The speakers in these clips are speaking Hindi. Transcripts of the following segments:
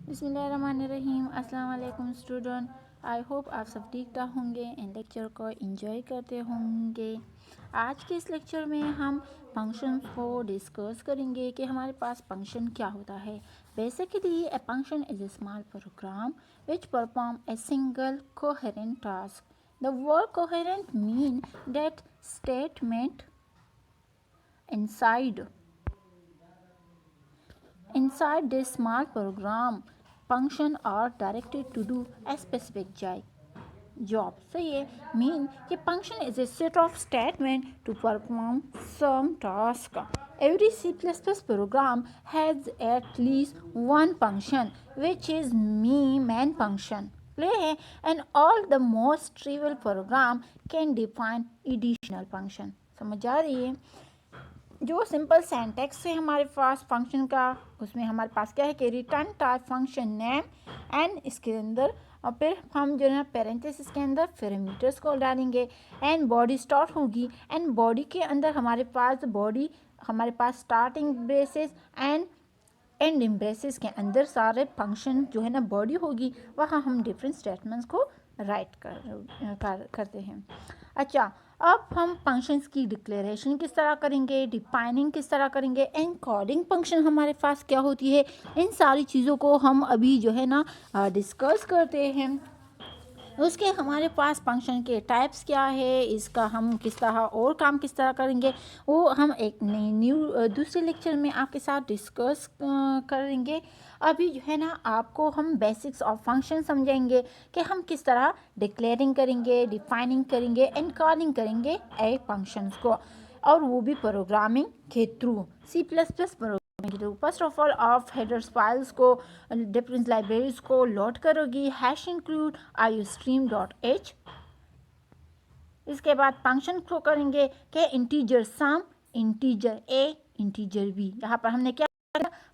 बिस्मिल्लाहिर्रहमानिर्रहीम। अस्सलाम वालेकुम स्टूडेंट। आई होप आप सब ठीक ठाक होंगे एंड लेक्चर को एंजॉय करते होंगे। आज के इस लेक्चर में हम फंक्शंस को डिस्कस करेंगे कि हमारे पास फंक्शन क्या होता है। Basically a function is a small program which perform a single coherent task. The word coherent mean that statement inside this small program function are directed to do a specific job. So ये mean कि function is a set of statement to perform some task. Every C++ program has at least one function which is main function. Clear? And all the most trivial program can define additional function. समझ आ रही है? जो सिंपल सेंटेक्स है हमारे पास फंक्शन का, उसमें हमारे पास क्या है कि return type function name and इसके अंदर, और फिर हम जो है पेरेंथेसिस के अंदर पैरामीटर्स को डालेंगे एंड बॉडी स्टार्ट होगी एंड बॉडी के अंदर हमारे पास starting braces and end braces के अंदर सारे फंक्शन जो है ना बॉडी होगी, वहाँ हम डिफरेंट स्टेटमेंट्स को राइट करते हैं। अच्छा, अब हम फंक्शंस की डिक्लेरेशन किस तरह करेंगे, डिफाइनिंग किस तरह करेंगे, एनकोडिंग फंक्शन हमारे पास क्या होती है, इन सारी चीज़ों को हम अभी जो है ना डिस्कस करते हैं। उसके हमारे पास फंक्शन के टाइप्स क्या है, इसका हम किस तरह और काम किस तरह करेंगे, वो हम एक दूसरे लेक्चर में आपके साथ डिस्कस करेंगे। अभी जो है ना आपको हम बेसिक्स ऑफ फंक्शन समझेंगे कि हम किस तरह डिक्लेयरिंग करेंगे, डिफाइनिंग करेंगे, एनकोडिंग करेंगे ए फंक्शंस को, और वो भी प्रोग्रामिंग के through, C++ first of all आप हेडर्स फाइल्स को, डिफरेंट लाइब्रेरीज को लोड करोगी, हैश इंक्लूड iostream.h। इसके बाद फंक्शन को करेंगे कि integer sum, integer a, integer b। यहाँ पर हमने क्या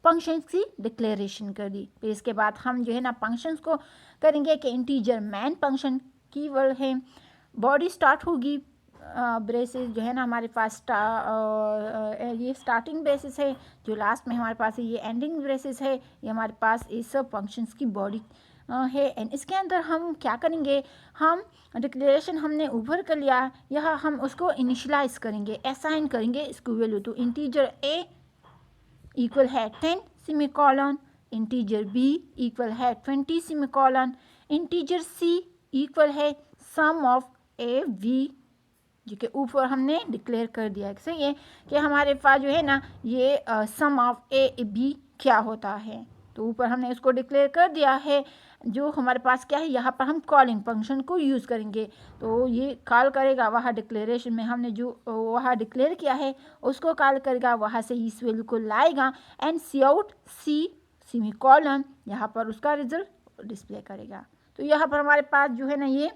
फंक्शन की डिक्लेरेशन कर दी। फिर इसके बाद हम जो है ना फंक्शंस को करेंगे कि इंटीजर मैन फंक्शन कीवर्ड है, बॉडी स्टार्ट होगी, ब्रेसेस जो है ना हमारे पास ये स्टार्टिंग ब्रेसेस है, जो लास्ट में हमारे पास है ये एंडिंग ब्रेसेस है, ये हमारे पास इस सब फंक्शंस की बॉडी है। एंड इसके अंदर हम क्या करेंगे, हम डिक्लेरेशन हमने ऊपर कर लिया, यह हम उसको इनिशलाइज करेंगे, असाइन करेंगे इसको value to integer a equal है 10 सेमीकोलन, इंटीजर b इक्वल है 20 सेमीकोलन, इंटीजर c इक्वल है सम ऑफ a v, जो कि ऊपर हमने डिक्लेयर कर दिया है। सही है कि हमारे पास जो है ना ये सम ऑफ ए बी क्या होता है, तो ऊपर हमने इसको डिक्लेयर कर दिया है। जो हमारे पास क्या है, यहाँ पर हम कॉलिंग फंक्शन को यूज़ करेंगे, तो ये कॉल करेगा, वहाँ डिक्लेरेशन में हमने जो वहाँ डिक्लेयर किया है उसको कॉल करेगा, वहाँ से इस वैल्यू को लाएगा and c out c semicolon, यहाँ पर उसका रिजल्ट डिस्प्ले करेगा। तो यहाँ पर हमारे पास जो है ना ये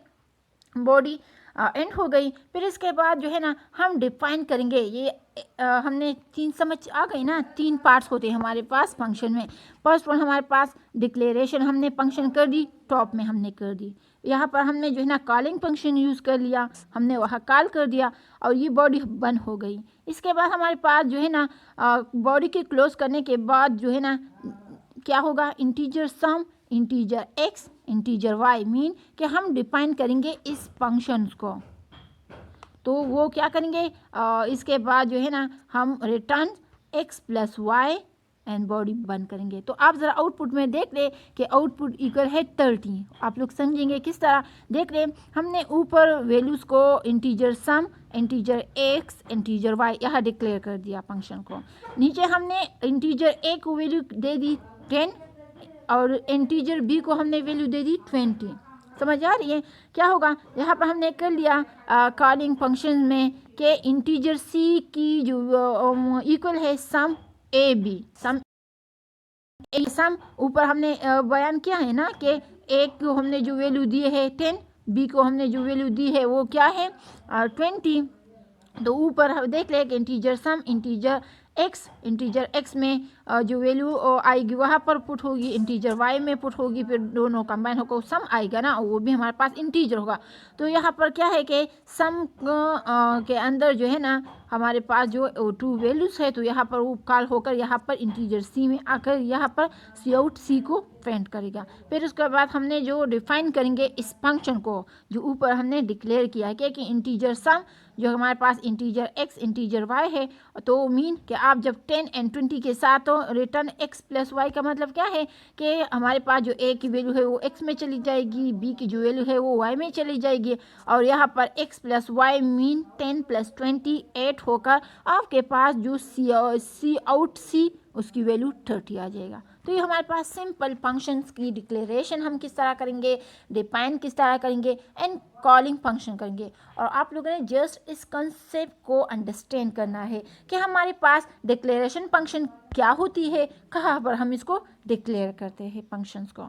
बॉडी एंड हो गई। फिर इसके बाद जो है ना हम डिफाइन करेंगे, ये हमने तीन समझ आ गई ना, तीन पार्ट्स होते हैं हमारे पास फंक्शन में। फर्स्ट वन हमारे पास डिक्लेरेशन हमने फंक्शन कर दी, टॉप में हमने कर दी, यहाँ पर हमने जो है ना कॉलिंग फंक्शन यूज़ कर लिया, हमने वहाँ कॉल कर दिया और ये बॉडी बंद हो गई। इसके बाद हमारे पास जो है ना बॉडी के क्लोज करने के बाद जो है ना क्या होगा, integer sum, integer x, integer y, mean कि हम डिफाइन करेंगे इस फंक्शंस को। तो वो क्या करेंगे, इसके बाद जो है ना हम return x plus y and body बंद करेंगे। तो आप ज़रा आउटपुट में देख ले कि आउटपुट इक्वल है 30। आप लोग समझेंगे किस तरह, देख ले हमने ऊपर वैल्यूज़ को integer sum, integer x, integer y यहाँ डिक्लेयर कर दिया फंक्शन को। नीचे हमने इंटीजर a को वैल्यू दे दी 10 और इंटीजर b को हमने वैल्यू दे दी 20। समझ आ रही है? क्या होगा, यहाँ पर हमने कर लिया कॉलिंग फंक्शन में कि इंटीजर c की जो इक्वल है सम a b, सम ऊपर हमने बयान किया है ना कि a को हमने जो वैल्यू दी है 10, b को हमने जो वैल्यू दी है वो क्या है 20। तो ऊपर देख ले कि integer sum, integer x, integer x में जो वैल्यू आएगी वहाँ पर पुट होगी, इंटीजर y में पुट होगी, फिर दोनों कंबाइन होकर सम आएगा ना, वो भी हमारे पास इंटीजर होगा। तो यहाँ पर क्या है कि सम के अंदर जो है ना हमारे पास जो टू वैल्यूज़ है, तो यहाँ पर वो कॉल होकर यहाँ पर इंटीजर c में आकर यहाँ पर सी आउट c को प्रिंट करेगा। फिर उसके बाद हमने जो डिफाइन करेंगे इस फंक्शन को, जो ऊपर हमने डिक्लेयर किया है कि इंटीजर सम, जो हमारे पास इंटीजर x इंटीजर y है, तो मीन कि आप जब 10 एंड 20 के साथ तो रिटर्न x प्लस वाई का मतलब क्या है कि हमारे पास जो a की वैल्यू है वो x में चली जाएगी, b की जो वैल्यू है वो y में चली जाएगी, और यहाँ पर x plus y mean 10 plus 28 होकर आपके पास जो सी आउट सी उसकी वैल्यू 30 आ जाएगा। तो ये हमारे पास सिंपल फंक्शंस की डिक्लेरेशन हम किस तरह करेंगे, डिफाइन किस तरह करेंगे एंड कॉलिंग फंक्शन करेंगे। और आप लोगों ने जस्ट इस कंसेप्ट को अंडरस्टैंड करना है कि हमारे पास डिक्लेरेशन फंक्शन क्या होती है, कहाँ पर हम इसको डिक्लेयर करते हैं फंक्शंस को,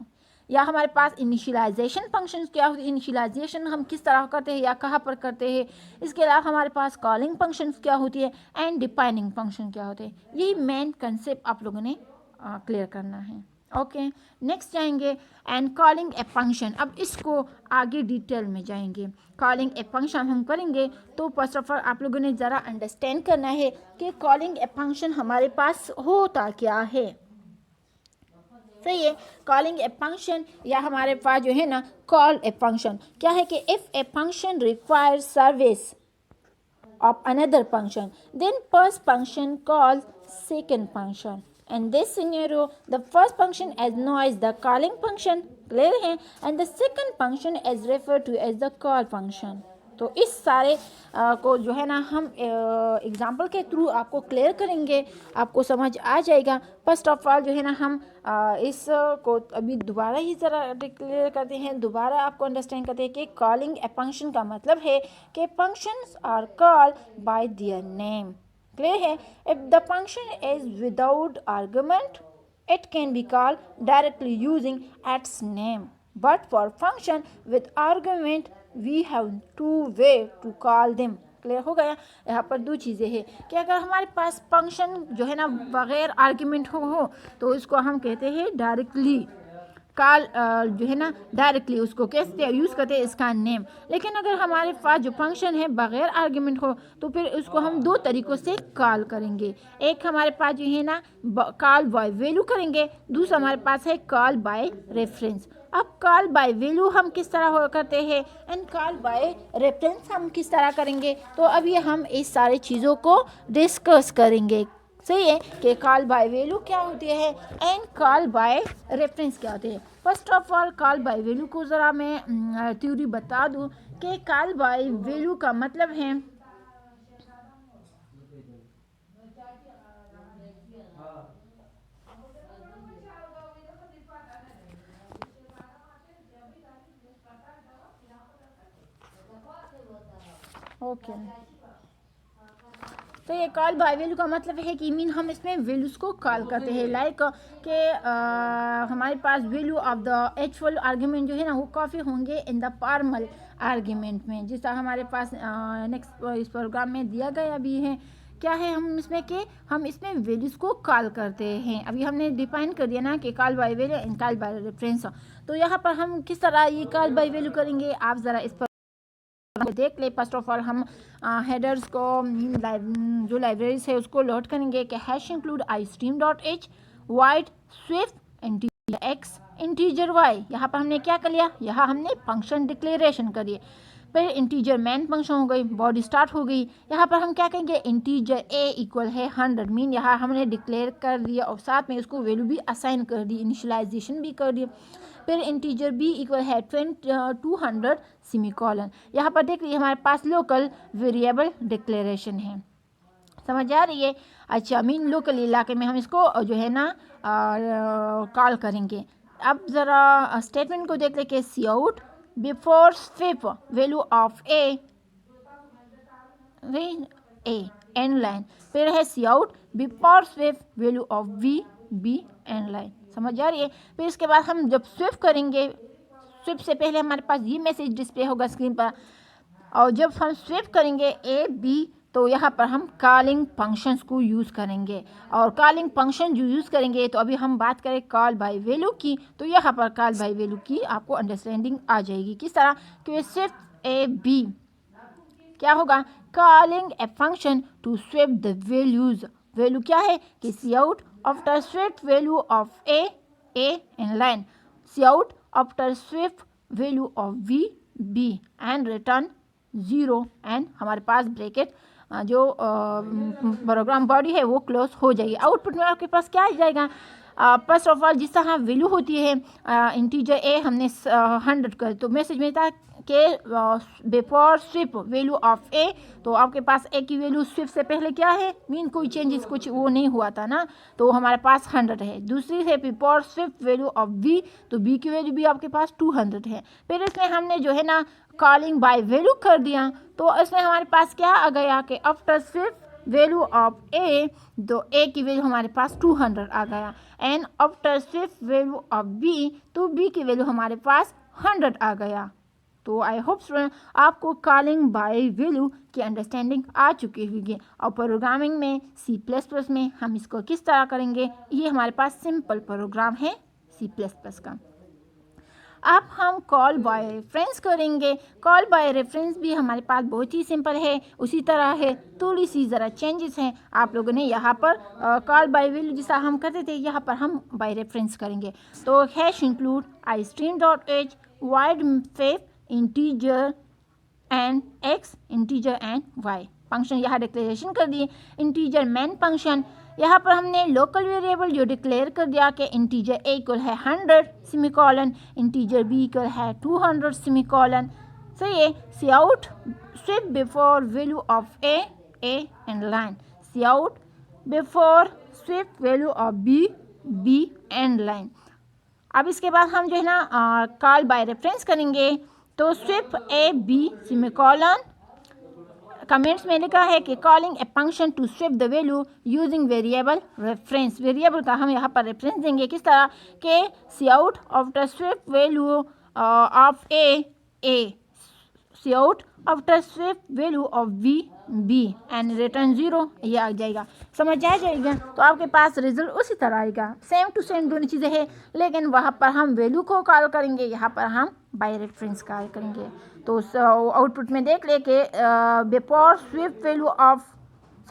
या हमारे पास इनिशियलाइजेशन फंक्शंस क्या होती है, इनिशियलाइजेशन हम किस तरह करते हैं या कहाँ पर करते हैं। इसके अलावा हमारे पास कॉलिंग फंक्शंस क्या होती है एंड डिफाइनिंग फंक्शन क्या होते हैं। यही मेन कंसेप्ट आप लोगों ने क्लियर करना है। ओके, नेक्स्ट जाएंगे एंड कॉलिंग ए फंक्शन। अब इसको आगे डिटेल में जाएंगे। कॉलिंग ए फंक्शन हम करेंगे तो फर्स्ट ऑफ ऑल आप लोगों ने ज़रा अंडरस्टैंड करना है कि कॉलिंग ए फंक्शन हमारे पास होता क्या है। सही है, कॉलिंग ए फंक्शन या हमारे पास जो है ना कॉल ए फंक्शन क्या है कि if a function requires service of another function, then first function calls second function. In this scenario, the first function is known as the calling function, clear है, and the second function is referred to as the call function. तो इस सारे को जो है ना हम एग्जाम्पल के थ्रू आपको क्लियर करेंगे, आपको समझ आ जाएगा। फर्स्ट ऑफ ऑल जो है ना हम इस को अभी दोबारा ही ज़रा क्लियर करते हैं, दोबारा आपको अंडरस्टैंड करते हैं कि कॉलिंग ए फंक्शन का मतलब है कि functions are called by their name. Clear है, if the function is without argument it can be called directly using its name, but for function with argument we have two way to call them. Clear हो गया। यहाँ पर दो चीज़ें हैं कि अगर हमारे पास फंक्शन जो है ना बगैर आर्ग्यूमेंट हो तो इसको हम कहते हैं डायरेक्टली कॉल, जो है ना डायरेक्टली उसको कैसे यूज़ करते हैं इसका नेम। लेकिन अगर हमारे पास जो फंक्शन है बगैर आर्ग्यूमेंट हो तो फिर उसको हम दो तरीक़ों से कॉल करेंगे। एक हमारे पास जो है ना कॉल बाय वैल्यू करेंगे, दूसरा हमारे पास है कॉल बाय रेफरेंस। अब कॉल बाय वैल्यू हम किस तरह करते हैं एंड कॉल बाय रेफरेंस हम किस तरह करेंगे, तो अभी हम इस सारी चीज़ों को डिस्कस करेंगे। सही है कि कॉल बाय वैल्यू क्या होती है एंड कॉल बाय रेफरेंस क्या होते हैं। First of all call by value को ज़रा मैं थ्योरी बता दूं कि कॉल बाय वैल्यू का मतलब है ओके तो ये कॉल बाय वैल्यू का मतलब है कि मीन हम इसमें वैल्यूज़ को कॉल करते हैं, लाइक कि हमारे पास value of the actual argument जो है ना वो काफ़ी होंगे इन द फॉर्मल आर्ग्यूमेंट में, जिसका हमारे पास नेक्स्ट इस प्रोग्राम में दिया गया भी है। क्या है हम इसमें कि हम इसमें वैल्यूज़ को कॉल करते हैं। अभी हमने डिफाइन कर दिया ना कि call by value and call by reference. तो यहाँ पर हम किस तरह ये कॉल बाय वैल्यू करेंगे आप ज़रा इस पर देख ले। फर्स्ट ऑफ ऑल हम हेडर्स को जो लाइब्रेरीज है उसको लोड करेंगे कि hash include istream.h wide Swift integer x integer y। यहाँ पर हमने क्या कर लिया, यहाँ हमने फंक्शन डिक्लेरेशन करिए। फिर इंटीजर मैन फंक्शन हो गई, बॉडी स्टार्ट हो गई। यहाँ पर हम क्या करेंगे इंटीजर a इक्वल है 100, मीन यहाँ हमने डिक्लेयर कर दिया और साथ में उसको वैल्यू भी असाइन कर दी, इनिशियलाइजेशन भी कर दिया। फिर इंटीजर b इक्वल है 200 सेमीकोलन। यहाँ पर देख लीजिए हमारे पास लोकल वेरिएबल डिक्लेरेशन है, समझ आ रही है। अच्छा, मीन लोकल इलाके में हम इसको जो है ना कॉल करेंगे। अब ज़रा स्टेटमेंट को देख ले कि cout before swap value of a end line, फिर है cout before swap value of b end line, समझ आ रही है। फिर इसके बाद हम जब स्विप करेंगे, स्विप से पहले हमारे पास ये मैसेज डिस्प्ले होगा स्क्रीन पर, और जब हम स्विप करेंगे ए बी तो यहाँ पर हम कॉलिंग फंक्शंस को यूज़ करेंगे, और कॉलिंग फंक्शन जो यूज़ करेंगे, तो अभी हम बात करें कॉल बाय वैल्यू की, तो यहाँ पर कॉल बाय वैल्यू की आपको अंडरस्टैंडिंग आ जाएगी। किस तरह कि सिर्फ ए बी क्या होगा, calling a function to swap the values. Value क्या है कि cout after swap value of a end line, cout after swap value of b and return 0, and हमारे पास ब्रैकेट जो प्रोग्राम बॉडी है वो क्लोज हो जाएगी। आउटपुट में आपके पास क्या आ जाएगा, फर्स्ट ऑफ ऑल जिस तरह वैल्यू होती है इंटीजर ए हमने 100 कर, तो मैसेज में था कि before swap value of a, तो आपके पास ए की वैल्यू स्विप से पहले क्या है, मीन कोई चेंजेस कुछ वो नहीं हुआ था ना, तो हमारे पास 100 है। दूसरी है before swap value of b, तो बी की वैल्यू भी आपके पास 200 है। फिर इसमें हमने जो है ना कॉलिंग बाय वैल्यू कर दिया, तो इसमें हमारे पास क्या आ गया कि after swap value of a, तो ए की वैल्यू हमारे पास 200 आ गया, and after swap value of b, तो बी की वैल्यू हमारे पास 100 आ गया। तो आई होप स्टूडेंट आपको कॉलिंग बाय वैल्यू की अंडरस्टैंडिंग आ चुकी होगी। और प्रोग्रामिंग में C++ में हम इसको किस तरह करेंगे, ये हमारे पास सिंपल प्रोग्राम है C++ का। अब हम कॉल बाय रेफरेंस करेंगे। कॉल बाय रेफरेंस भी हमारे पास बहुत ही सिंपल है, उसी तरह है, थोड़ी सी ज़रा चेंजेस हैं। आप लोगों ने यहाँ पर कॉल बाय वैल्यू जैसा हम करते थे, यहाँ पर हम बाय रेफरेंस करेंगे। तो hash include iostream dot h void swap integer and x, integer and y function यहाँ डिक्लेरेशन कर दिए। इंटीजर मेन फंक्शन, यहाँ पर हमने लोकल वेरिएबल जो डिक्लेयर कर दिया कि इंटीजर ए इक्वल है 100 सेमीकोलन, इंटीजर बी इक्वल है 200 सेमीकोलन। सही है। Cout swap before value of a end line, cout before swap value of b end line. अब इसके बाद हम जो है ना कॉल बाय रेफरेंस करेंगे। तो swap a b semicolon, comments में लिखा है कि calling a function to swap the value using variable reference, variable का हम यहाँ पर रेफरेंस देंगे। किस तरह के cout after swap value of a, cout after swap value of b and return 0, ये आ जाएगा। समझ आ जाएगा। तो आपके पास रिजल्ट उसी तरह आएगा, सेम टू सेम दोनों चीज़ें हैं, लेकिन वहाँ पर हम वैल्यू को कॉल करेंगे, यहाँ पर हम बाय रेफरेंस कॉल करेंगे। तो आउटपुट में देख ले कि बिफोर स्विप वैल्यू ऑफ,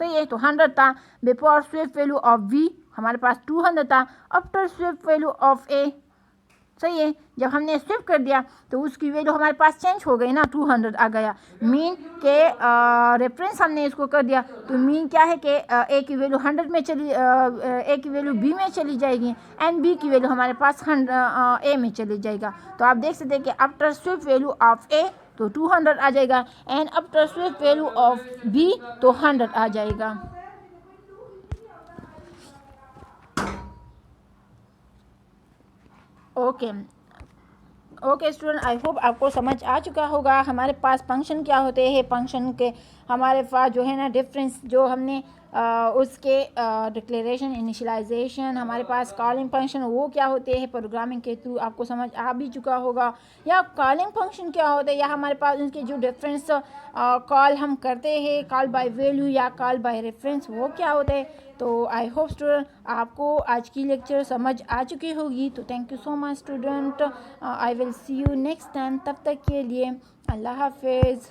सही है, तो 100 था। Before swap value of b हमारे पास 200 था। After swap value of a, सही है, जब हमने स्विप कर दिया तो उसकी वैल्यू हमारे पास चेंज हो गई ना, 200 आ गया। मीन के रेफरेंस हमने इसको कर दिया, तो मीन क्या है कि ए की वैल्यू 100 में चली, ए की वैल्यू बी में चली जाएगी, एंड बी की वैल्यू हमारे पास ए में चली जाएगा। तो आप देख सकते हैं कि after swap value of a तो 200 आ जाएगा, and after swap value of b तो 100 आ जाएगा। ओके स्टूडेंट, आई होप आपको समझ आ चुका होगा हमारे पास फंक्शन क्या होते हैं। फंक्शन के हमारे पास जो है ना डिफरेंस जो हमने उसके डिक्लेरेशन, इनिशियलाइजेशन, हमारे पास कॉलिंग फंक्शन वो क्या होते हैं प्रोग्रामिंग के थ्रू आपको समझ आ भी चुका होगा। या कॉलिंग फंक्शन क्या होते हैं, या हमारे पास उनके जो डिफरेंस कॉल हम करते हैं, कॉल बाय वैल्यू या कॉल बाय रेफरेंस, वो क्या होते हैं। तो आई होप स्टूडेंट आपको आज की लेक्चर समझ आ चुकी होगी। तो thank you so much student, I will see you next time. तब तक के लिए अल्लाह हाफिज़।